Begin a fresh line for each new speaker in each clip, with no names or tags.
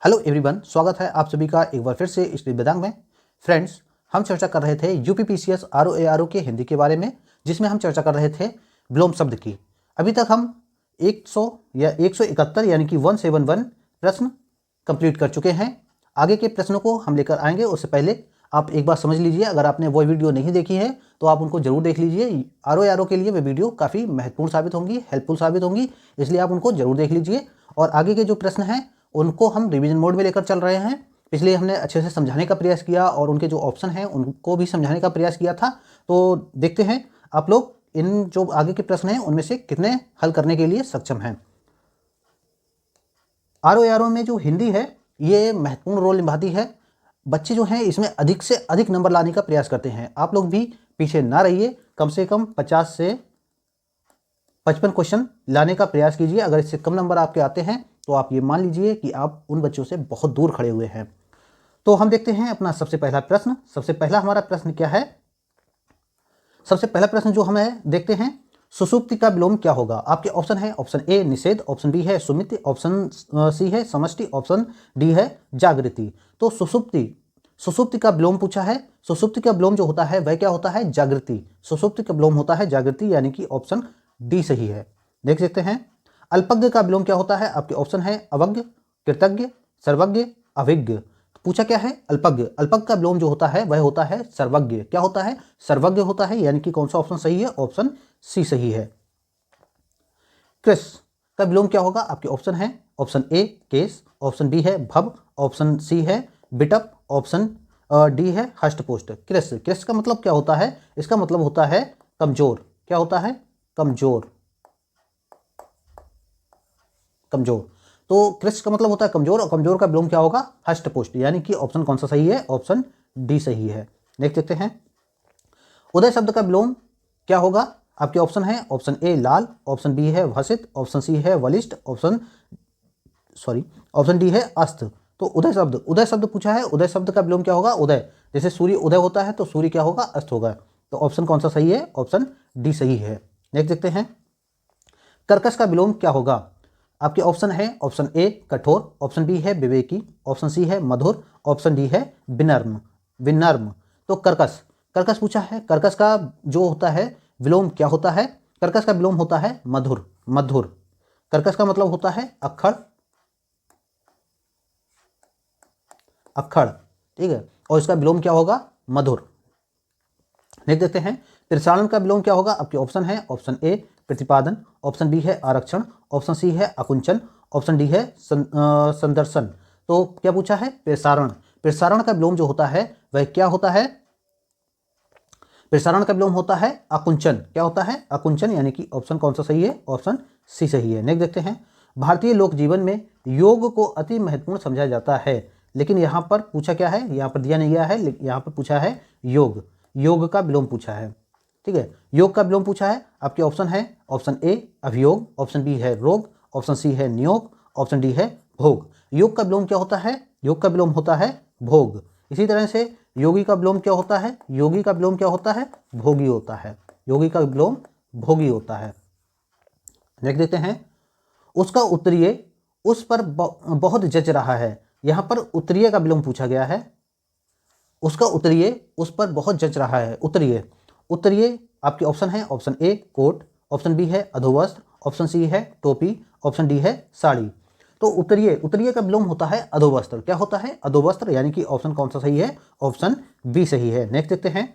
Hello everyone, स्वागत है आप सभी का एक बार फिर से इस वेदांग में। फ्रेंड्स, हम चर्चा कर रहे थे यूपीपीसीएस आरओ के हिंदी के बारे में, जिसमें हम चर्चा कर रहे थे विलोम शब्द की। अभी तक हम 100 या 171 यानी कि 171 प्रश्न कंप्लीट कर चुके हैं। आगे के प्रश्नों को हम लेकर आएंगे। उससे पहले आप एक बार समझ लीजिए, अगर आपने वो वीडियो नहीं देखी है तो आप उनको जरूर देख लीजिए। आरओ के लिए वे वीडियो काफ़ी महत्वपूर्ण साबित होंगी, हेल्पफुल साबित होंगी, इसलिए आप उनको जरूर देख लीजिए। और आगे के जो प्रश्न हैं उनको हम रिवीजन मोड में लेकर चल रहे हैं। इसलिए हमने अच्छे से समझाने का प्रयास किया और उनके जो ऑप्शन हैं उनको भी समझाने का प्रयास किया था। तो देखते हैं आप लोग इन जो आगे के प्रश्न हैं उनमें से कितने हल करने के लिए सक्षम हैं। आरओ में जो हिंदी है ये महत्वपूर्ण रोल निभाती है। बच्चे जो हैं इसमें अधिक से अधिक नंबर लाने का प्रयास करते हैं। आप लोग भी पीछे ना रहिए, कम से कम 50 से 55 क्वेश्चन लाने का प्रयास कीजिए। अगर इससे कम नंबर आपके आते हैं तो आप ये मान लीजिए कि आप उन बच्चों से बहुत दूर खड़े हुए हैं। तो हम देखते हैं अपना सबसे पहला प्रश्न। सबसे पहला हमारा प्रश्न क्या है? सबसे पहला प्रश्न जो हमें देखते हैं, सुषुप्ति का विलोम क्या होगा? आपके ऑप्शन है, ऑप्शन ए निषेध, ऑप्शन बी है सुमिति, ऑप्शन सी है समष्टि, ऑप्शन डी है जागृति। तो सुषुप्ति का विलोम पूछा है। सुषुप्ति का विलोम जो होता है वह क्या होता है? जागृति। सुषुप्ति का विलोम होता है जागृति, यानी कि ऑप्शन डी सही है। देख सकते हैं। अल्पज्ञ का विलोम क्या होता है? आपके ऑप्शन है अवज्ञ, कृतज्ञ, सर्वज्ञ, अभिज्ञ। पूछा क्या है? अल्पज्ञ। अल्पज्ञ का विलोम जो होता है वह होता है सर्वज्ञ। क्या होता है? सर्वज्ञ होता है, यानी कि कौन सा ऑप्शन सही है? ऑप्शन सी सही है। कृष का विलोम क्या होगा? आपके ऑप्शन है, ऑप्शन ए केस, ऑप्शन बी है भव, ऑप्शन सी है बिटप, ऑप्शन डी है हष्टपुष्ट। कृष, कृष का मतलब क्या होता है? इसका मतलब होता है कमजोर। क्या होता है? कमजोर। कमजोर। तो कृष का मतलब होता है कमजोर, और कमजोर का विलोम क्या होगा? हष्टपुष्ट, यानी कि ऑप्शन कौन सा सही है? ऑप्शन डी सही है। देख सकते हैं। उदय शब्द का विलोम क्या होगा? आपके ऑप्शन है, ऑप्शन ए लाल, ऑप्शन बी है भसित, ऑप्शन सी है वलिष्ठ, ऑप्शन डी है अस्त। तो उदय शब्द पूछा है। उदय शब्द का विलोम क्या होगा? उदय। जैसे सूर्य उदय होता है तो सूर्य क्या होगा? अस्त होगा। तो ऑप्शन कौन सा सही है? ऑप्शन डी सही है। देख सकते हैं। कर्कश का विलोम क्या होगा? आपके ऑप्शन है, ऑप्शन ए कठोर, ऑप्शन बी है विवेकी, ऑप्शन सी है मधुर, ऑप्शन डी है विनम्र। विनम्र। तो कर्कश, कर्कश पूछा है। कर्कश का जो होता है विलोम क्या होता है? कर्कश का विलोम होता है मधुर। मधुर। कर्कश का मतलब होता है अक्खड़। अक्खड़, ठीक है। और इसका विलोम क्या होगा? मधुर। देख देते हैं। प्रसारण का विलोम क्या होगा? आपके ऑप्शन है, ऑप्शन ए प्रतिपादन, ऑप्शन बी है आरक्षण, ऑप्शन सी है आकुंचन, ऑप्शन डी है संदर्शन। तो क्या पूछा है? प्रसारण। प्रसारण का विलोम जो होता है वह क्या होता है? प्रसारण का विलोम होता है आकुंचन। क्या होता है? आकुंचन, यानी कि ऑप्शन कौन सा सही है? ऑप्शन सी सही है। नेक्स्ट देखते हैं। भारतीय लोक जीवन में योग को अति महत्वपूर्ण समझा जाता है, लेकिन यहाँ पर पूछा क्या है? यहाँ पर दिया नहीं गया है, यहाँ पर पूछा है योग। योग का विलोम पूछा है, ठीक है। योग का विलोम पूछा है। आपके ऑप्शन है, ऑप्शन ए अभियोग, ऑप्शन बी है रोग, ऑप्शन सी है नियोग, ऑप्शन डी है भोग। योग का विलोम क्या होता है? योग का विलोम होता है भोग। इसी तरह से योगी का विलोम क्या होता है? योगी का विलोम क्या होता है? भोगी होता है। योगी का विलोम भोगी होता है। देख देते हैं। उसका उत्तरीय उस पर बहुत जच रहा है। यहाँ पर उत्तरीय का विलोम पूछा गया है। उसका उत्तरीय उस पर बहुत जच रहा है। उत्तरीय। उत्तरीय आपके ऑप्शन है, option A coat, option B है अधोवस्त्र, ऑप्शन सी है टोपी, ऑप्शन डी है साड़ी। तो उत्तरीय, उत्तरीय का विलोम होता है अधोवस्त्र। क्या होता है? अधोवस्त्र, यानी कि ऑप्शन कौन सा सही है? ऑप्शन बी सही है। नेक्स्ट देखते हैं।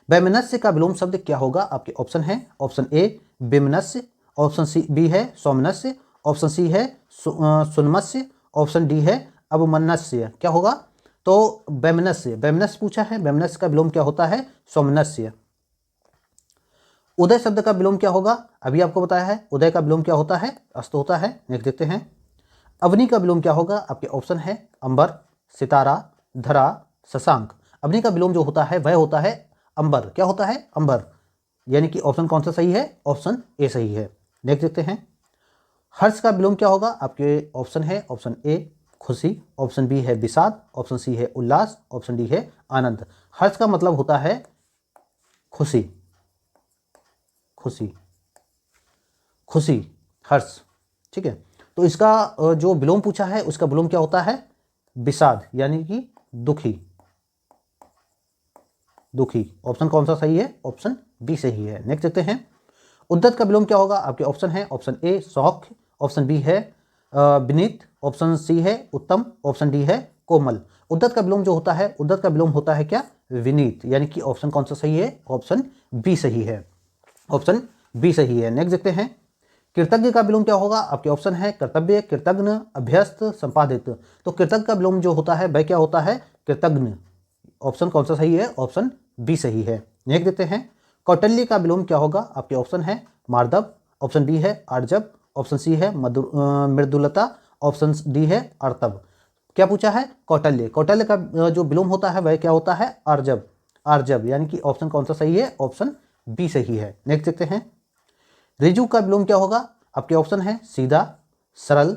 वैमनस्य का विलोम शब्द क्या होगा? आपके ऑप्शन है, ऑप्शन ए विमनस्य, ऑप्शन सी बी है सौमनस्य, ऑप्शन सी है सुनमस्य, ऑप्शन डी है अवमनस्य। क्या होगा? तो वैमनस्य, वैमनस्य पूछा है। वैमनस्य का विलोम क्या होता है? सौमनस्य। उदय शब्द का विलोम क्या होगा? अभी आपको बताया है। उदय का विलोम क्या होता है? अस्त होता है। नेक्स्ट देखते हैं। अवनी का विलोम क्या होगा? आपके ऑप्शन है अंबर, सितारा, धरा, शशांक। अवनी का विलोम जो होता है वह होता है अंबर। क्या होता है? अंबर, यानी कि ऑप्शन कौन सा सही है? ऑप्शन ए सही है। देख देखते हैं। हर्ष का विलोम क्या होगा? आपके ऑप्शन है, ऑप्शन ए खुशी, ऑप्शन बी है विषाद, ऑप्शन सी है उल्लास, ऑप्शन डी है आनंद। हर्ष का मतलब होता है खुशी। खुशी, खुशी, हर्ष, ठीक है। तो इसका जो विलोम पूछा है उसका विलोम क्या होता है? विषाद यानी कि दुखी, दुखी। ऑप्शन कौन सा सही है? ऑप्शन बी सही है। नेक्स्ट देखते हैं, उद्धत का विलोम क्या होगा? आपके ऑप्शन है ऑप्शन ए सौख्य, ऑप्शन बी है विनीत, ऑप्शन सी है उत्तम, ऑप्शन डी है कोमल। उद्धत का विलोम जो होता है, उद्धत का विलोम होता है क्या? विनीत, यानी कि ऑप्शन कौन सा सही है? ऑप्शन बी सही है, ऑप्शन बी सही है। नेक्स्ट देखते हैं, कृतज्ञ का विलोम क्या होगा? आपके ऑप्शन है कर्तव्य, कृतज्ञ, अभ्यस्त, संपादित। तो कृतज्ञ का विलोम जो होता है वह क्या होता है? कृतज्ञ। ऑप्शन कौन सा सही है? ऑप्शन बी सही है। नेक्स्ट देखते हैं, कौटिल्य का विलोम क्या होगा? आपके ऑप्शन है मार्दव, ऑप्शन बी है आर्जव, ऑप्शन सी है मृदुलता, ऑप्शन डी है अर्तव। क्या पूछा है? कौटिल्य। कौटिल्य का जो विलोम होता है वह क्या होता है? आर्जव, आर्जव, यानी कि ऑप्शन कौन सा सही है? ऑप्शन बी सही है। नेक्स्ट देखते हैं, ऋजु का विलोम क्या होगा? आपके ऑप्शन है सीधा, सरल,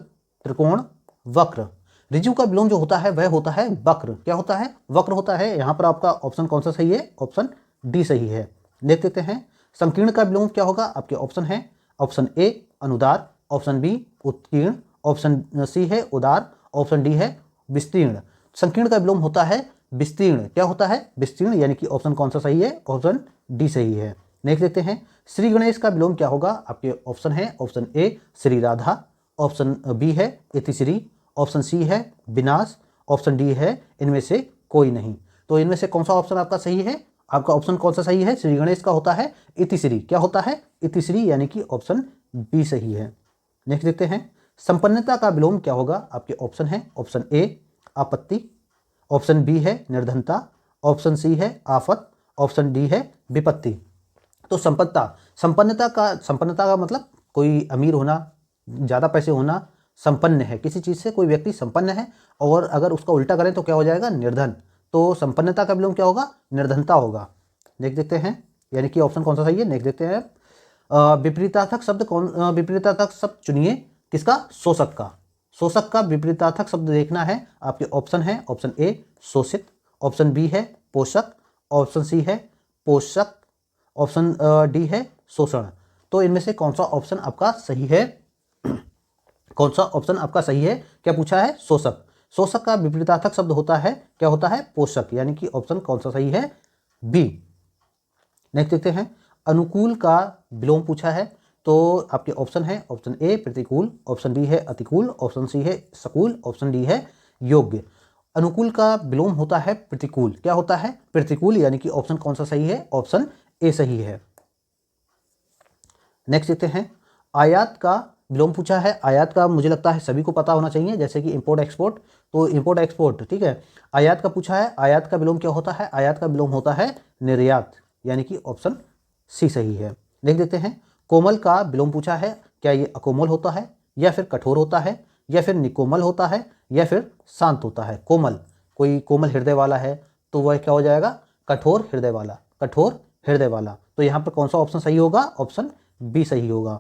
त्रिकोण, वक्र। ऋजु का विलोम जो होता है वह होता है वक्र। क्या होता है? वक्र होता है। यहाँ पर आपका ऑप्शन कौन सा सही है? ऑप्शन डी सही है। देख लेते हैं, संकीर्ण का विलोम क्या होगा? आपके ऑप्शन है ऑप्शन ए अनुदार, ऑप्शन बी उत्कीर्ण, ऑप्शन सी है उदार, ऑप्शन डी है विस्तीर्ण। संकीर्ण का विलोम होता है विस्तीर्ण। क्या होता है? विस्तीर्ण, यानी कि ऑप्शन कौन सा सही है? ऑप्शन डी सही है। नेक्स्ट देखते हैं, श्री गणेश का विलोम क्या होगा? आपके ऑप्शन है option A Shri Radha, option B है इतिश्री, ऑप्शन सी है विनाश, ऑप्शन डी है इनमें से कोई नहीं। तो इनमें से कौन सा ऑप्शन आपका सही है? आपका ऑप्शन कौन सा सही है? श्री गणेश का होता है इतिश्री। क्या होता है? इतिश्री, यानी कि ऑप्शन बी सही है। नेक्स्ट देखते हैं, संपन्नता का विलोम क्या होगा? आपके ऑप्शन है ऑप्शन ए आपत्ति, ऑप्शन बी है निर्धनता, ऑप्शन सी है आफत, ऑप्शन डी है विपत्ति। तो संपन्नता का मतलब कोई अमीर होना, ज़्यादा पैसे होना, संपन्न है किसी चीज़ से, कोई व्यक्ति संपन्न है। और अगर उसका उल्टा करें तो क्या हो जाएगा? निर्धन। तो संपन्नता का विलोम क्या होगा? निर्धनता होगा। नेक्स्ट देखते हैं, यानी कि ऑप्शन कौन सा सही है? नेक्स्ट देखते हैं, विपरीतार्थक शब्द विपरीतार्थक शब्द चुनिए। किसका? शोषक का। शोषक का विपरीतार्थक शब्द देखना है। आपके ऑप्शन है ऑप्शन ए शोषित, ऑप्शन बी है पोषक, ऑप्शन सी है पोषक, ऑप्शन डी है शोषण। तो इनमें से कौन सा ऑप्शन आपका सही है? कौन सा ऑप्शन आपका सही है? क्या पूछा है? शोषक। शोषक का विपरीतार्थक शब्द होता है, क्या होता है? पोषक, यानी कि ऑप्शन कौन सा सही है? बी। नेक्स्ट देखते हैं, अनुकूल का विलोम पूछा है। तो आपके ऑप्शन है ऑप्शन ए प्रतिकूल, ऑप्शन बी है अतिकूल, ऑप्शन सी है सकूल, ऑप्शन डी है योग्य। अनुकूल का विलोम होता है प्रतिकूल। क्या होता है? प्रतिकूल, यानी कि ऑप्शन कौन सा सही है? ऑप्शन ए सही है। नेक्स्ट देखते हैं, आयात का विलोम पूछा है। आयात का मुझे लगता है सभी को पता होना चाहिए, जैसे कि इंपोर्ट एक्सपोर्ट। तो इंपोर्ट एक्सपोर्ट, ठीक है। आयात का पूछा है, आयात का विलोम क्या होता है? आयात का विलोम होता है निर्यात, यानी कि ऑप्शन सी सही है। देख देते हैं, कोमल का विलोम पूछा है। क्या ये अकोमल होता है, या फिर कठोर होता है, या फिर निकोमल होता है, या फिर शांत होता है? कोमल, कोई कोमल हृदय वाला है तो वह क्या हो जाएगा? कठोर हृदय वाला, कठोर हृदय वाला। तो यहाँ पर कौन सा ऑप्शन सही होगा? ऑप्शन बी सही होगा।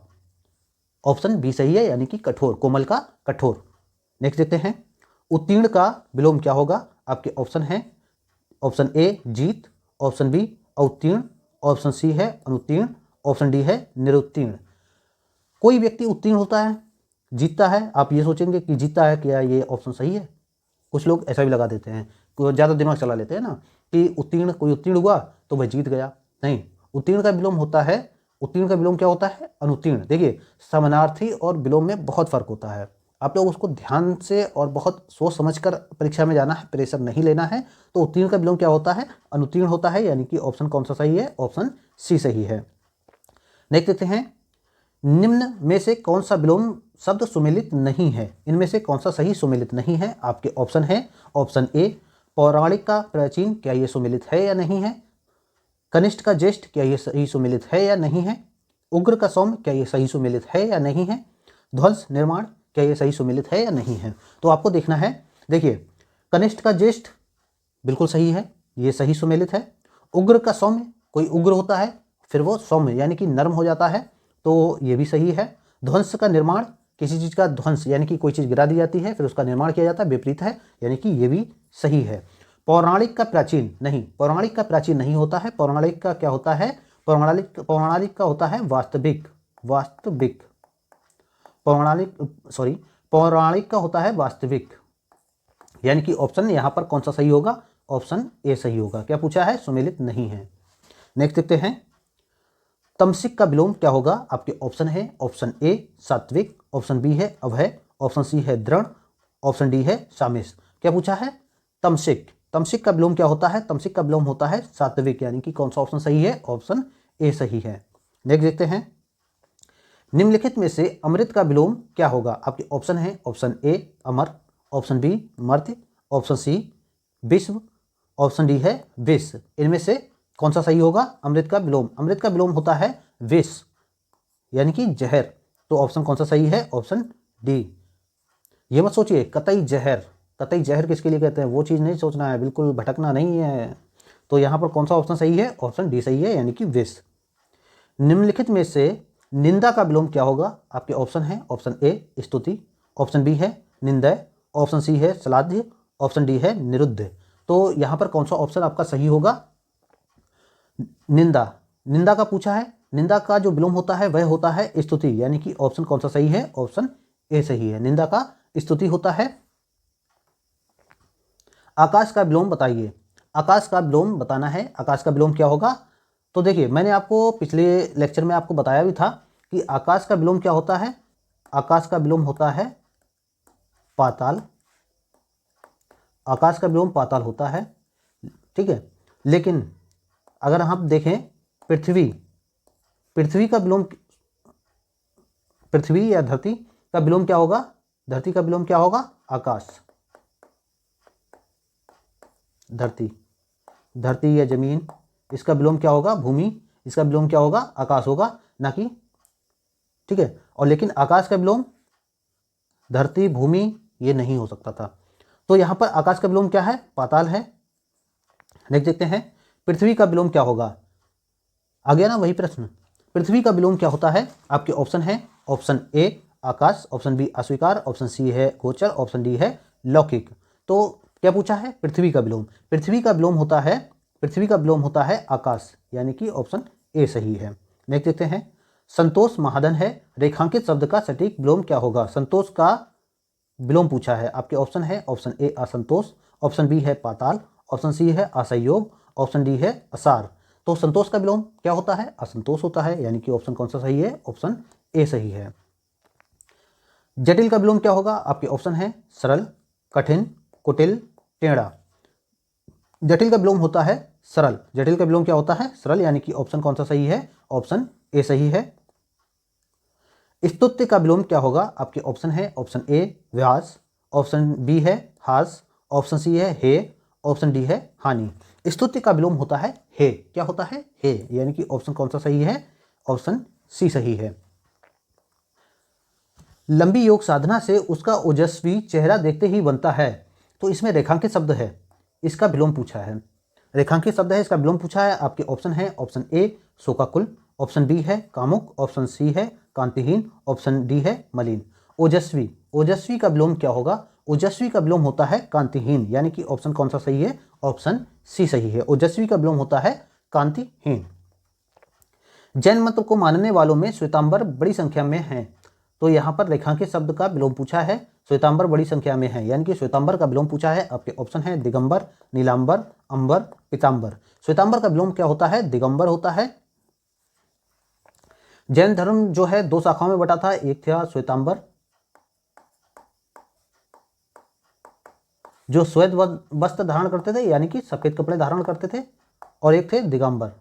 ऑप्शन बी सही है, यानी कि कठोर, कोमल का कठोर। नेक्स्ट देखते हैं, उत्तीर्ण का विलोम क्या होगा? आपके ऑप्शन है ऑप्शन ए जीत, ऑप्शन बी अउत्तीर्ण, ऑप्शन सी है अनुत्तीर्ण, ऑप्शन डी है निरुत्तीर्ण। कोई व्यक्ति उत्तीर्ण होता है, जीतता है, आप ये सोचेंगे कि जीतता है, क्या ये ऑप्शन सही है? कुछ लोग ऐसा भी लगा देते हैं, ज़्यादा दिमाग चला लेते हैं ना, कि उत्तीर्ण, कोई उत्तीर्ण हुआ तो वह जीत गया। नहीं, उत्तीर्ण का विलोम होता है, उत्तीर्ण का विलोम क्या होता है? अनुत्तीर्ण। देखिए, समानार्थी और विलोम में बहुत फर्क होता है। आप लोग उसको ध्यान से और बहुत सोच समझकर परीक्षा में जाना है, प्रेशर नहीं लेना है। तो उत्तीर्ण का विलोम क्या होता है? अनुत्तीर्ण होता है, यानी कि ऑप्शन कौन सा सही है? ऑप्शन सी सही है। नेक्स्ट देखते हैं, निम्न में से कौन सा विलोम शब्द सुमेलित नहीं है? इनमें से कौन सा सही सुमेलित नहीं है? आपके ऑप्शन है ऑप्शन ए पौराणिक का प्राचीन, क्या ये सुमेलित है या नहीं है? कनिष्ठ का ज्येष्ठ, क्या ये सही सुमेलित है या नहीं है? उग्र का सौम्य, क्या ये सही सुमेलित है या नहीं है? ध्वंस निर्माण, क्या ये सही सुमेलित है या नहीं है? तो आपको देखना है। देखिए, कनिष्ठ का ज्येष्ठ बिल्कुल सही है, ये सही सुमेलित है। उग्र का सौम्य, कोई उग्र होता है फिर वो सौम्य यानी कि नर्म हो जाता है, तो ये भी सही है। ध्वंस का निर्माण, किसी चीज़ का ध्वंस यानी कि कोई चीज़ गिरा दी जाती है फिर उसका निर्माण किया जाता है, विपरीत है, यानी कि ये भी सही है। पौराणिक का प्राचीन, नहीं, पौराणिक का प्राचीन नहीं होता है। पौराणिक का क्या होता है? पौराणिक का होता है वास्तविक, पौराणिक का होता है वास्तविक, यानी कि ऑप्शन यहाँ पर कौन सा सही होगा, ऑप्शन ए सही होगा। क्या पूछा है, सुमेलित नहीं है। नेक्स्ट देखते हैं, तमसिक का विलोम क्या होगा। आपके ऑप्शन है, ऑप्शन ए सात्विक, ऑप्शन बी है अभय, ऑप्शन सी है दृढ़, ऑप्शन डी है सामिश। क्या पूछा है, तमसिक। तमसिक का विलोम क्या होता है, तमसिक का विलोम होता है सात्विक, यानी कि कौन सा ऑप्शन सही है, ऑप्शन ए सही है। नेक्स्ट देखते हैं, निम्नलिखित में से अमृत का विलोम क्या होगा। आपके ऑप्शन है, ऑप्शन ए अमर, ऑप्शन बी मर्त्य, ऑप्शन सी विश्व, ऑप्शन डी है विष। इनमें से कौन सा सही होगा, अमृत का विलोम। अमृत का विलोम होता है विष, यानी कि जहर। तो ऑप्शन कौन सा सही है, ऑप्शन डी। ये मत सोचिए कतई जहर, कतई जहर किसके लिए कहते हैं, वो चीज़ नहीं सोचना है, बिल्कुल भटकना नहीं है। तो यहाँ पर कौन सा ऑप्शन सही है, ऑप्शन डी सही है, यानी कि विष। निम्नलिखित में से निंदा का विलोम क्या होगा। आपके ऑप्शन है, ऑप्शन ए स्तुति, ऑप्शन बी है निंदय, ऑप्शन सी है श्लाघ्य, ऑप्शन डी है निरुद्ध। तो यहाँ पर कौन सा ऑप्शन आपका सही होगा, निंदा। निंदा का पूछा है, निंदा का जो विलोम होता है वह होता है स्तुति, यानी कि ऑप्शन कौन सा सही है, ऑप्शन ए सही है। निंदा का स्तुति होता है। आकाश का विलोम बताइए। आकाश का विलोम बताना है, आकाश का विलोम क्या होगा। तो देखिए मैंने आपको पिछले लेक्चर में आपको बताया भी था कि आकाश का विलोम क्या होता है। आकाश का विलोम होता है पाताल। आकाश का विलोम पाताल होता है, ठीक है। लेकिन अगर हम देखें पृथ्वी, पृथ्वी का विलोम, पृथ्वी या धरती का विलोम क्या होगा, धरती का विलोम क्या होगा, आकाश। धरती, धरती या जमीन, इसका विलोम क्या होगा, भूमि। इसका विलोम क्या होगा, आकाश होगा, ना कि, ठीक है। और लेकिन आकाश का विलोम धरती भूमि ये नहीं हो सकता था। तो यहाँ पर आकाश का विलोम क्या है, पाताल है। नेक्स्ट देखते हैं, पृथ्वी का विलोम क्या होगा। आ गया ना वही प्रश्न। पृथ्वी का विलोम क्या होता है। आपके ऑप्शन है, ऑप्शन ए आकाश, ऑप्शन बी अस्वीकार, ऑप्शन सी है गोचर, ऑप्शन डी है लौकिक। तो क्या पूछा है, पृथ्वी का विलोम। पृथ्वी का विलोम होता है, पृथ्वी का विलोम होता है आकाश, यानी कि ऑप्शन ए सही है। नेक्स्ट देखते हैं, संतोष महाधन है, रेखांकित शब्द का सटीक विलोम क्या होगा। संतोष का विलोम पूछा है। आपके ऑप्शन है, ऑप्शन ए असंतोष, ऑप्शन बी है पाताल, ऑप्शन सी है असहयोग, ऑप्शन डी है असार। तो संतोष का विलोम क्या होता है, असंतोष होता है, यानी कि ऑप्शन कौन सा सही है, ऑप्शन ए सही है। जटिल का विलोम क्या होगा। आपके ऑप्शन है, सरल, कठिन, कुटिल, टेढ़ा। जटिल का विलोम होता है सरल। जटिल का विलोम क्या होता है, सरल, यानी कि ऑप्शन कौन सा सही है, ऑप्शन ए सही है। स्तुत्य का विलोम क्या होगा। आपके ऑप्शन है, ऑप्शन ए व्यास, ऑप्शन बी है हास, ऑप्शन सी है हे, ऑप्शन डी है हानि। स्तुत्य का विलोम होता है हे। क्या होता है, हे, यानी कि ऑप्शन कौन सा सही है, ऑप्शन सी सही है। लंबी योग साधना से उसका ओजस्वी चेहरा देखते ही बनता है। तो इसमें रेखांकित शब्द है, इसका विलोम पूछा है। रेखांकित शब्द है, इसका विलोम पूछा है। आपके ऑप्शन है, ऑप्शन ए शोकाकुल, ऑप्शन बी है कामुक, ऑप्शन सी है कांतिहीन, ऑप्शन डी है मलिन। ओजस्वी, ओजस्वी का विलोम क्या होगा। ओजस्वी का विलोम होता है कांतिहीन, यानी कि ऑप्शन कौन सा सही है, ऑप्शन सी सही है। ओजस्वी का विलोम होता है कांतिहीन। जैन मत को मानने वालों में श्वेतांबर बड़ी संख्या में हैं। तो यहाँ पर रेखांकित शब्द का विलोम पूछा है, श्वेतांबर बड़ी संख्या में है, यानी कि श्वेतांबर का विलोम पूछा है। आपके ऑप्शन है दिगंबर, नीलांबर, अंबर, पीतांबर। श्वेतांबर का विलोम क्या होता है, दिगंबर होता है। जैन धर्म जो है दो शाखाओं में बटा था, एक था श्वेतांबर जो श्वेत वस्त्र धारण करते थे, यानी कि सफेद कपड़े धारण करते थे, और एक थे दिगंबर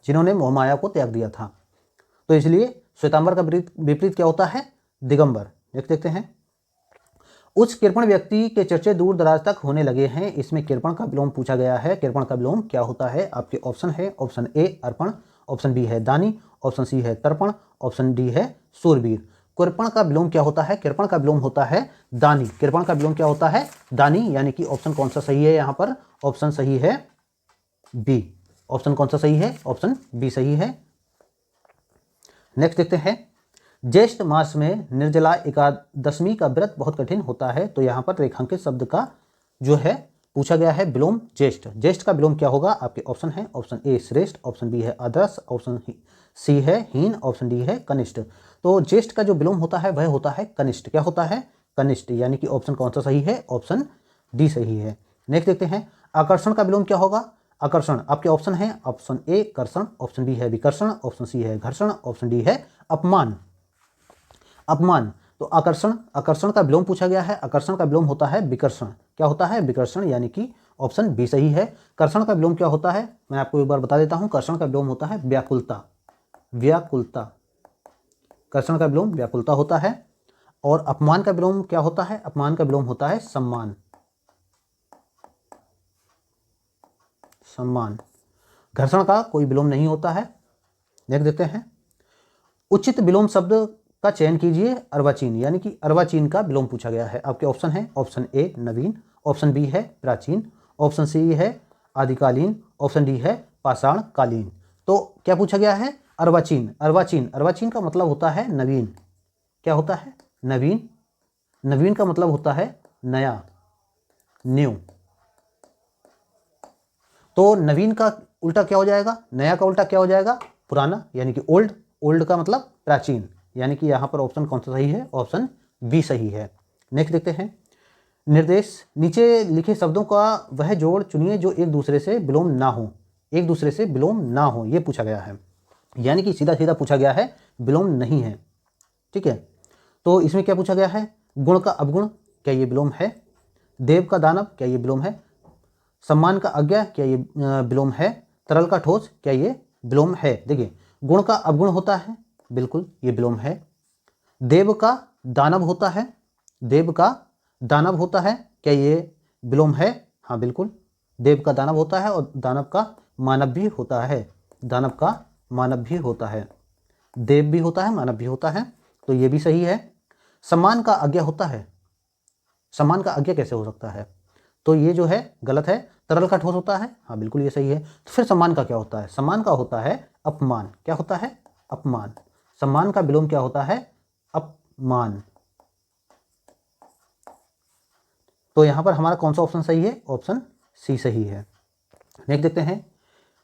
जिन्होंने मोहमाया को त्याग दिया था। तो इसलिए श्वेतांबर का विपरीत क्या होता है, दिगंबर। देखते हैं, उच्च कृपण व्यक्ति के चर्चे दूर दराज तक होने लगे हैं। इसमें कृपण का विलोम पूछा गया है। कृपण का विलोम क्या होता है। आपके ऑप्शन है, ऑप्शन ए अर्पण, ऑप्शन बी है दानी, ऑप्शन सी है तर्पण, ऑप्शन डी है सूरवीर। कृपण का विलोम क्या होता है, कृपण का विलोम होता है दानी। कृपण का विलोम क्या होता है, दानी, यानी कि ऑप्शन कौन सा सही है यहाँ पर, ऑप्शन सही है बी। ऑप्शन कौन सा सही है, ऑप्शन बी सही है। नेक्स्ट देखते हैं, ज्येष्ठ मास में निर्जला एकादशमी का व्रत बहुत कठिन होता है। तो यहाँ पर रेखांकित शब्द का जो है पूछा गया है विलोम ज्येष्ठ। ज्येष्ठ का विलोम क्या होगा। आपके ऑप्शन है, ऑप्शन ए श्रेष्ठ, ऑप्शन बी है आदर्श, ऑप्शन सी है हीन, ऑप्शन डी है कनिष्ठ। तो ज्येष्ठ का जो विलोम होता है वह होता है कनिष्ठ। क्या होता है? कनिष्ठ, यानी कि ऑप्शन कौन सा सही है? ऑप्शन डी सही है। नेक्स्ट देखते हैं, आकर्षण का विलोम क्या होगा? आकर्षण आपके ऑप्शन है, ऑप्शन ए कर्षण, ऑप्शन बी है विकर्षण, ऑप्शन सी है घर्षण, ऑप्शन डी है अपमान। अपमान। तो आकर्षण का विलोम पूछा गया है, आकर्षण का विलोम होता है विकर्षण। क्या होता है? विकर्षण, यानी कि ऑप्शन बी सही है। कर्षण का विलोम क्या होता है? मैं आपको एक बार बता देता हूं, कर्षण का विलोम होता है व्याकुलता। व्याकुलता, कर्षण का विलोम व्याकुलता होता है। और अपमान का विलोम क्या होता है? अपमान का विलोम होता है सम्मान। सम्मान। घर्षण का कोई विलोम नहीं होता है। देख देते हैं, उचित विलोम शब्द का चयन कीजिए अर्वाचीन, यानी कि अर्वाचीन का विलोम पूछा गया है। आपके ऑप्शन है, ऑप्शन ए नवीन, ऑप्शन बी है प्राचीन, ऑप्शन सी है आदिकालीन, ऑप्शन डी है पाषाण कालीन। तो क्या पूछा गया है? अर्वाचीन। अर्वाचीन, अर्वाचीन का मतलब होता है नवीन। क्या होता है? नवीन। नवीन का मतलब होता है नया, न्यू। तो नवीन का उल्टा क्या हो जाएगा? नया का उल्टा क्या हो जाएगा? पुराना, यानी कि ओल्ड। ओल्ड का मतलब प्राचीन, यानी कि यहां पर ऑप्शन कौन सा सही है? ऑप्शन बी सही है। नेक्स्ट देखते हैं, निर्देश, नीचे लिखे शब्दों का वह जोड़ चुनिए जो एक दूसरे से विलोम ना हो। एक दूसरे से विलोम ना हो, यह पूछा गया है, यानी कि सीधा सीधा पूछा गया है, विलोम नहीं है। ठीक है, तो इसमें क्या पूछा गया है? गुण का अवगुण, क्या ये विलोम है? देव का दानव, क्या ये विलोम है? सम्मान का अज्ञा, क्या ये विलोम है? तरल का ठोस, क्या ये विलोम है? देखिए, गुण का अवगुण होता है, बिल्कुल ये विलोम है। देव का दानव होता है, देव का दानव होता है, क्या ये विलोम है? हाँ बिल्कुल, देव का दानव होता है और दानव का मानव भी होता है। दानव का मानव भी होता है, देव भी होता है, मानव भी होता है, तो ये भी सही है। सम्मान का आज्ञा होता है, सम्मान का आज्ञा कैसे हो सकता है? तो ये जो है गलत है। तरल का ठोस होता है, हाँ बिल्कुल ये सही है। तो फिर सम्मान का क्या होता है? सम्मान का होता है अपमान। क्या होता है? अपमान। सम्मान का विलोम क्या होता है? अपमान। तो यहां पर हमारा कौन सा ऑप्शन सही है? ऑप्शन सी सही है। नेक्स्ट देखते हैं,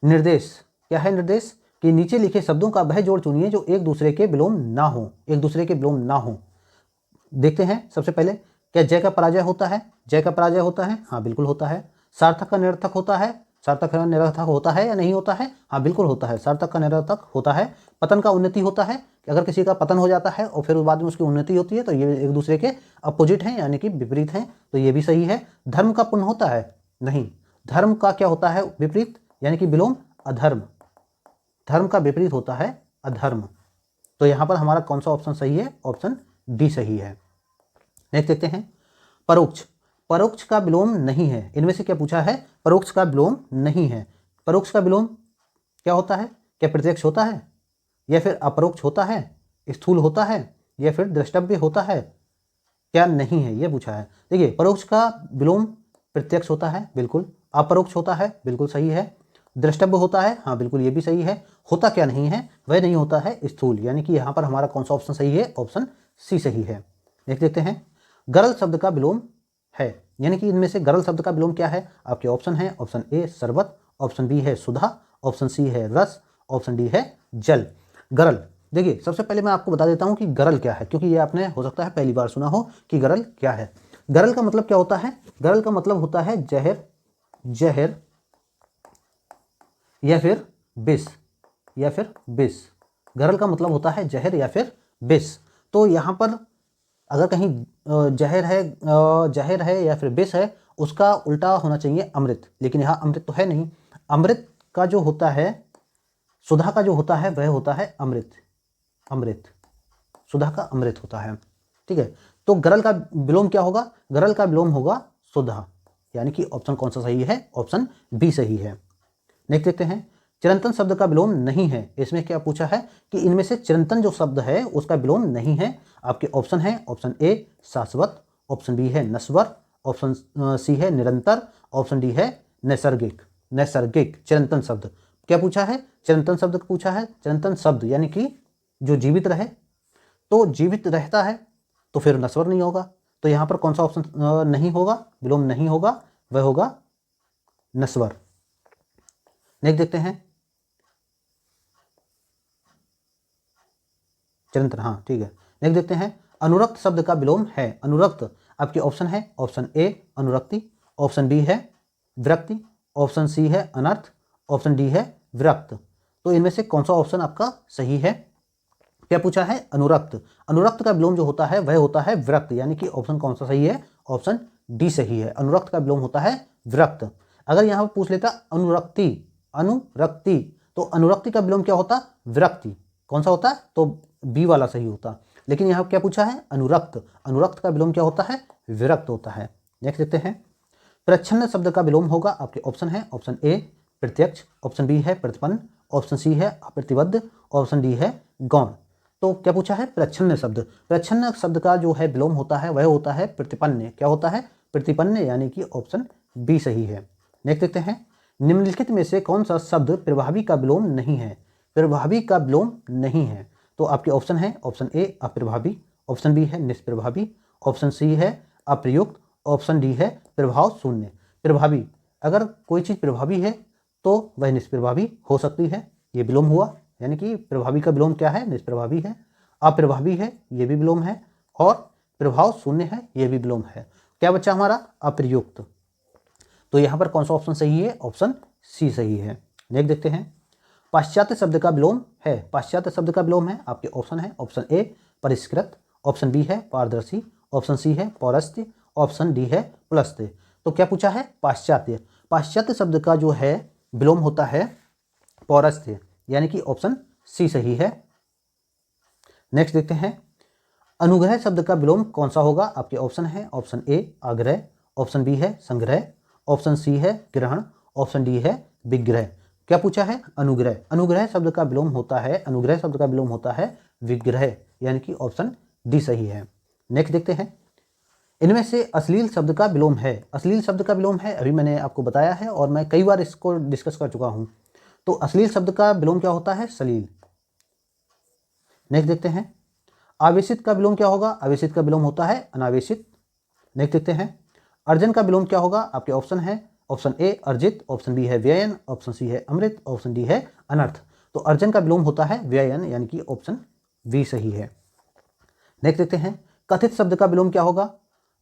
निर्देश। क्या है निर्देश? कि नीचे लिखे शब्दों का वह जोड़ चुनिए जो एक दूसरे के विलोम ना हो। एक दूसरे के विलोम ना हो। देखते हैं, सबसे पहले, क्या जय का पराजय होता है? जय का पराजय होता है, हाँ बिल्कुल होता है। सार्थक का निरर्थक होता है, सार्थक का निरर्थक होता है या नहीं होता है? हाँ बिल्कुल होता है, सार्थक का निरर्थक होता है। पतन का उन्नति होता है, कि अगर किसी का पतन हो जाता है और फिर बाद में उसकी उन्नति होती है तो ये एक दूसरे के अपोजिट हैं, यानी कि विपरीत हैं, तो ये भी सही है। धर्म का पुण्य होता है? नहीं, धर्म का क्या होता है? विपरीत, यानी कि विलोम अधर्म। धर्म का विपरीत होता है अधर्म। तो यहां पर हमारा कौन सा ऑप्शन सही है? ऑप्शन डी सही है। नेक्स्ट देखते हैं, परोक्ष। परोक्ष का विलोम नहीं है, इनमें से क्या पूछा है? परोक्ष का विलोम नहीं है। परोक्ष का विलोम क्या होता है? क्या प्रत्यक्ष होता है, या फिर अपरोक्ष होता है, स्थूल होता है, या फिर द्रष्टव्य होता है? क्या नहीं है, यह पूछा है। देखिए, परोक्ष का विलोम प्रत्यक्ष होता है, बिल्कुल। अपरोक्ष होता है, बिल्कुल सही है। द्रष्टव्य होता है, हाँ बिल्कुल ये भी सही है। होता क्या नहीं है? वह नहीं होता है स्थूल, यानी कि यहाँ पर हमारा कौन सा ऑप्शन सही है? ऑप्शन सी सही है। नेक्स्ट देखते हैं, गरल शब्द का विलोम है, यानी कि इनमें से गरल शब्द का विलोम क्या है? आपके ऑप्शन है, ऑप्शन ए शरबत, ऑप्शन बी है सुधा, ऑप्शन सी है रस, ऑप्शन डी है जल। गरल, देखिए सबसे पहले मैं आपको बता देता हूं कि गरल क्या है, क्योंकि ये आपने हो सकता है पहली बार सुना हो कि गरल क्या है। गरल का मतलब क्या होता है? गरल का मतलब होता है जहर, जहर या फिर विष, या फिर विष। गरल का मतलब होता है जहर या फिर विष। तो यहाँ पर अगर कहीं जहर है या फिर विष है, उसका उल्टा होना चाहिए अमृत, लेकिन यहाँ अमृत तो है नहीं। अमृत का जो होता है, सुधा का जो होता है वह होता है अमृत। अमृत, सुधा का अमृत होता है। ठीक है, तो गरल का विलोम क्या होगा? गरल का विलोम होगा सुधा, यानी कि ऑप्शन कौन सा सही है? ऑप्शन बी सही है। नेक्स्ट देखते हैं, चिरंतन शब्द का विलोम नहीं है। इसमें क्या पूछा है कि इनमें से चिरंतन जो शब्द है उसका विलोम नहीं है। आपके ऑप्शन है, ऑप्शन ए शाश्वत, ऑप्शन बी है नश्वर, ऑप्शन सी है निरंतर, ऑप्शन डी है नैसर्गिक। नैसर्गिक चिरंतन शब्द क्या पूछा है? चिरंतन शब्द पूछा है। चिरंतन शब्द यानी कि जो जीवित रहे, तो जीवित रहता है तो फिर नश्वर नहीं होगा। तो यहाँ पर कौन सा ऑप्शन नहीं होगा, विलोम नहीं होगा? वह होगा नश्वर। नेक्स्ट देखते हैं, चिरंतन, हाँ ठीक है। नेक्स्ट देखते हैं, अनुरक्त शब्द का विलोम है। अनुरक्त आपके ऑप्शन है, ऑप्शन ए अनुरक्ति, ऑप्शन बी है विरक्ति, ऑप्शन सी है अनर्थ, ऑप्शन डी है विरक्त। तो इनमें से कौन सा ऑप्शन आपका सही है? क्या पूछा है? अनुरक्त। अनुरक्त का विलोम जो होता है वह होता है विरक्त, यानी कि ऑप्शन कौन सा सही है? ऑप्शन डी सही है। अनुरक्त का विलोम होता है विरक्त। अगर यहाँ पर पूछ लेता अनुरक्ति, अनुरक्ति, तो अनुरक्ति का विलोम क्या होता? विरक्ति। कौन सा होता? तो बी वाला सही होता। लेकिन यहाँ क्या पूछा है? अनुरक्त। अनुरक्त का विलोम क्या होता है? विरक्त होता है। नेक्स्ट देखते हैं, प्रच्छन्न शब्द का विलोम होगा। आपके ऑप्शन है, ऑप्शन ए प्रत्यक्ष, ऑप्शन बी है प्रतिपन्न, ऑप्शन सी है अप्रतिबद्ध, ऑप्शन डी है गौण। तो क्या पूछा है? प्रच्छन्न शब्द। प्रच्छन्न शब्द का जो है विलोम होता है वह होता है प्रतिपन्न। क्या होता है? प्रतिपन्न, यानी कि ऑप्शन बी सही है। नेक्स्ट देखते हैं, निम्नलिखित में से कौन सा शब्द प्रभावी का विलोम नहीं है? प्रभावी का विलोम नहीं है। तो आपके ऑप्शन है, ऑप्शन ए अप्रभावी, ऑप्शन बी है निष्प्रभावी, ऑप्शन सी है अप्रयुक्त, ऑप्शन डी है प्रभाव शून्य। प्रभावी, अगर कोई चीज़ प्रभावी है तो वह निष्प्रभावी हो सकती है, ये विलोम हुआ। यानी कि प्रभावी का विलोम क्या है? निष्प्रभावी है। अप्रभावी है, ये भी विलोम है, और प्रभाव शून्य है, ये भी विलोम है। क्या बच्चा हमारा? अप्रयुक्त। तो यहाँ पर कौन सा ऑप्शन सही है? ऑप्शन सी सही है। नेक्स्ट देखते हैं, पाश्चात्य शब्द का विलोम है। पाश्चात्य शब्द का विलोम है। आपके ऑप्शन है, ऑप्शन ए परिष्कृत, ऑप्शन बी है पारदर्शी, ऑप्शन सी है पौरस्त्य, ऑप्शन डी है पुलस्त्य। तो क्या पूछा है? पाश्चात्य। पाश्चात्य शब्द का जो है विलोम होता है पौरस्त्य, यानी कि ऑप्शन सी सही है। नेक्स्ट देखते हैं, अनुग्रह शब्द का विलोम कौन सा होगा? आपके ऑप्शन है, ऑप्शन ए आग्रह, ऑप्शन बी है संग्रह, ऑप्शन सी है ग्रहण, ऑप्शन डी है विग्रह। क्या पूछा है? अनुग्रह। अनुग्रह शब्द का विलोम होता है, अनुग्रह शब्द का विलोम होता है विग्रह, यानी कि ऑप्शन डी सही है। नेक्स्ट देखते हैं, इनमें से अश्लील शब्द का विलोम है। अश्लील शब्द का विलोम है, अभी मैंने आपको बताया है और मैं कई बार इसको डिस्कस कर चुका हूं। तो अश्लील शब्द का विलोम क्या होता है? श्लील। नेक्स्ट देखते हैं, आवेशित का विलोम क्या होगा? आवेशित का विलोम होता है अनावेशित। नेक्स्ट देखते हैं, अर्जन का विलोम क्या होगा? आपके ऑप्शन है, ऑप्शन ए अर्जित, ऑप्शन बी है व्ययन, ऑप्शन सी है अमृत, ऑप्शन डी है अनर्थ। तो अर्जन का विलोम होता है व्ययन, यानी कि ऑप्शन बी सही है। नेक्स्ट देखते हैं, कथित शब्द का विलोम क्या होगा?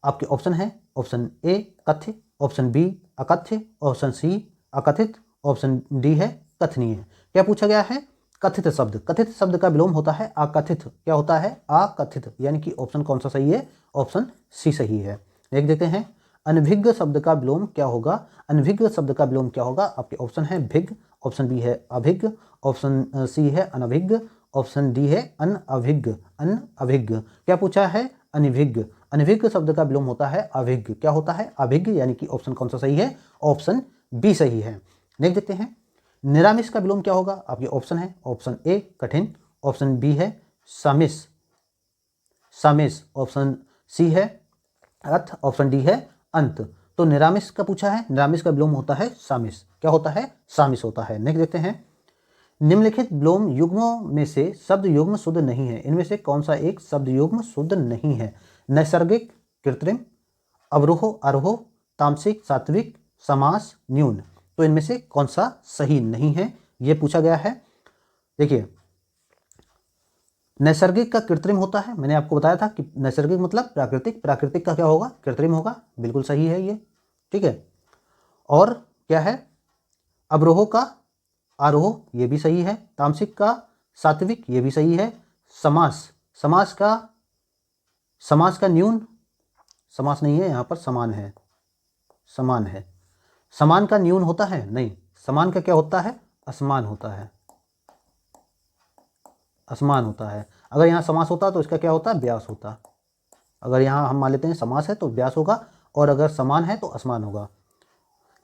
आपके ऑप्शन है, ऑप्शन ए कथ्य, ऑप्शन बी अकथ्य, ऑप्शन सी अकथित, ऑप्शन डी है कथनीय। क्या पूछा गया है? कथित शब्द। कथित शब्द का विलोम होता है अकथित। क्या होता है? अकथित, यानी कि ऑप्शन कौन सा सही है? ऑप्शन सी सही है। देख देते हैं, अनभिज्ञ शब्द का विलोम क्या होगा? अनभिज्ञ शब्द का विलोम क्या होगा? आपके ऑप्शन है भिज्ञ, ऑप्शन बी है अभिज्ञ, ऑप्शन सी है अनभिज्ञ, ऑप्शन डी है अनअभिज्ञ। अनअभिज्ञ। क्या पूछा है? अनभिज्ञ। अनभिज्ञ शब्द का विलोम होता है अभिज्ञ। क्या होता है? अभिज्ञ, यानी कि ऑप्शन कौन सा सही है? ऑप्शन बी सही है। नेक्स्ट देखते हैं, निरामिष का विलोम क्या होगा? आपके ऑप्शन है, ऑप्शन ए कठिन, ऑप्शन बी है सामिस, सामिस, ऑप्शन सी है अर्थ, ऑप्शन डी है अंत। तो निरामिष का पूछा है, निरामिष का विलोम होता है सामिस। क्या होता है? सामिस होता है। नेक्स्ट देखते हैं, निम्नलिखित विलोम युग्मों में से शब्द युग्म शुद्ध नहीं है। इनमें से कौन सा एक शब्द युग्म शुद्ध नहीं है? नैसर्गिक, कृत्रिम, अवरोह आरोह, तामसिक, सात्विक, समास, न्यून। तो इनमें से कौन सा सही नहीं है, यह पूछा गया है। देखिए, नैसर्गिक का कृत्रिम होता है। मैंने आपको बताया था कि नैसर्गिक मतलब प्राकृतिक, प्राकृतिक का क्या होगा? कृत्रिम होगा। बिल्कुल सही है ये, ठीक है। और क्या है? अवरोह का आरोह, ये भी सही है। तामसिक का सात्विक, ये भी सही है। समास, समास का न्यून, समास नहीं है यहाँ पर, समान है, समान है। समान का न्यून होता है? नहीं, समान का क्या होता है? असमान होता है, असमान होता है। अगर यहाँ समास होता तो इसका क्या होता? व्यास होता। अगर यहाँ हम मान लेते हैं समास है तो व्यास होगा, और अगर समान है तो असमान होगा।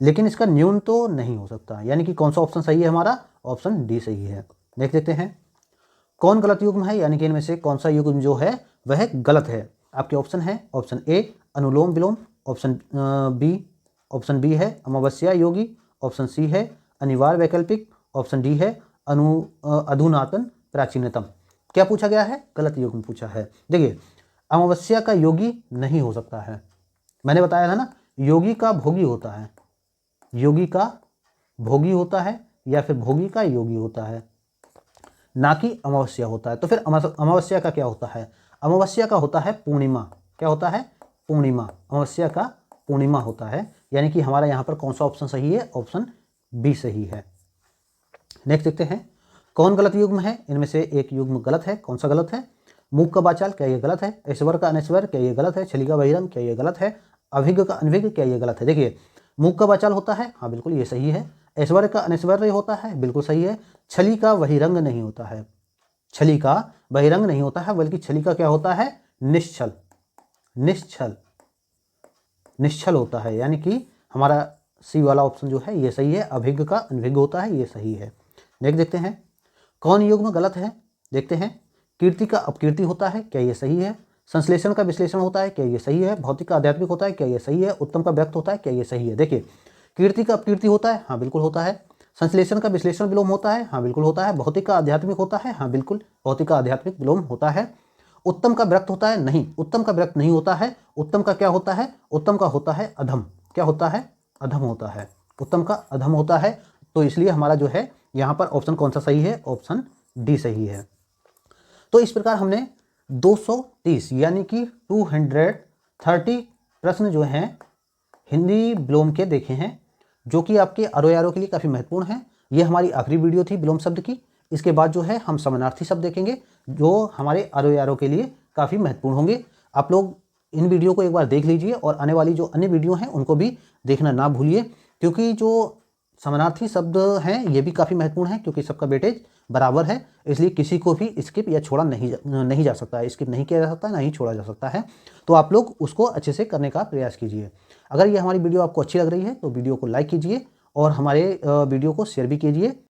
लेकिन इसका न्यून तो नहीं हो सकता, यानी कि कौन सा ऑप्शन सही है हमारा? ऑप्शन डी सही है। देख लेते हैं, कौन गलत युग्म है, यानी कि इनमें से कौन सा युग्म जो है वह गलत है। आपके ऑप्शन है, ऑप्शन ए अनुलोम विलोम, ऑप्शन बी है अमावस्या योगी, ऑप्शन सी है अनिवार्य वैकल्पिक, ऑप्शन डी है अधुनातन प्राचीनतम। क्या पूछा गया है? गलत युग्म पूछा है। देखिए, अमावस्या का योगी नहीं हो सकता है, मैंने बताया था ना, योगी का भोगी होता है, योगी का भोगी होता है, या फिर भोगी का योगी होता है। ना कि अमावस्या होता है। तो फिर अमावस्या का क्या होता है? अमावस्या का होता है पूर्णिमा। क्या होता है? पूर्णिमा। अमावस्या का पूर्णिमा होता है। यानी कि हमारा यहाँ पर कौन सा ऑप्शन सही है? ऑप्शन बी सही है। नेक्स्ट देखते हैं, कौन गलत युग्म है? इनमें से एक युग्म गलत है। कौन सा गलत है? मूक का वाचाल, क्या ये गलत है? ऐश्वर का अनैश्वर, क्या ये गलत है? छली का बहिरंग, क्या ये गलत है? अभिज्ञ का अनभिज्ञ, क्या ये गलत है? देखिए, मूक का वाचाल होता है, हाँ बिल्कुल ये सही है। ऐश्वर्य का अनैश्वर्य होता है, बिल्कुल सही है। छली का बहिरंग नहीं होता है, छली का बहिरंग नहीं होता है, बल्कि छली का क्या होता है? निश्चल। निश्चल, निश्चल होता है। यानी कि हमारा सी वाला ऑप्शन जो है ये सही है। अभिज्ञ का अनभिज्ञ होता है, ये सही है। नेक्स्ट देखते हैं, कौन युग्म गलत है? देखते हैं, कीर्ति का अपकीर्ति होता है, क्या ये सही है? संश्लेषण का विश्लेषण होता है, क्या ये सही है? भौतिक का आध्यात्मिक होता है, क्या ये सही है? उत्तम का व्यक्त होता है, क्या ये सही है? देखिए, कीर्ति का अपकीर्ति होता है, हाँ बिल्कुल होता है। संश्लेषण का विश्लेषण विलोम होता है, हाँ बिल्कुल होता है। भौतिक का आध्यात्मिक होता है, हाँ बिल्कुल भौतिक का आध्यात्मिक विलोम होता है। उत्तम का व्यक्त होता है, नहीं, उत्तम का व्यक्त नहीं होता है। उत्तम का क्या होता है? उत्तम का होता है अधम। क्या होता है? अधम होता है। उत्तम का अधम होता है। तो इसलिए हमारा जो है यहाँ पर ऑप्शन कौन सा सही है? ऑप्शन डी सही है। तो इस प्रकार हमने 230 यानी कि 230 प्रश्न जो हैं हिंदी विलोम के देखे हैं, जो कि आपके अरो यारो के लिए काफ़ी महत्वपूर्ण है। ये हमारी आखिरी वीडियो थी विलोम शब्द की। इसके बाद जो है हम समानार्थी शब्द देखेंगे, जो हमारे अरो यारो के लिए काफ़ी महत्वपूर्ण होंगे। आप लोग इन वीडियो को एक बार देख लीजिए और आने वाली जो अन्य वीडियो हैं उनको भी देखना ना भूलिए, क्योंकि जो समानार्थी शब्द हैं ये भी काफ़ी महत्वपूर्ण है, क्योंकि सबका वेटेज बराबर है। इसलिए किसी को भी स्किप या छोड़ा नहीं जा सकता है, स्किप नहीं किया जा सकता, नहीं छोड़ा जा सकता है। तो आप लोग उसको अच्छे से करने का प्रयास कीजिए। अगर ये हमारी वीडियो आपको अच्छी लग रही है तो वीडियो को लाइक कीजिए और हमारे वीडियो को शेयर भी कीजिए।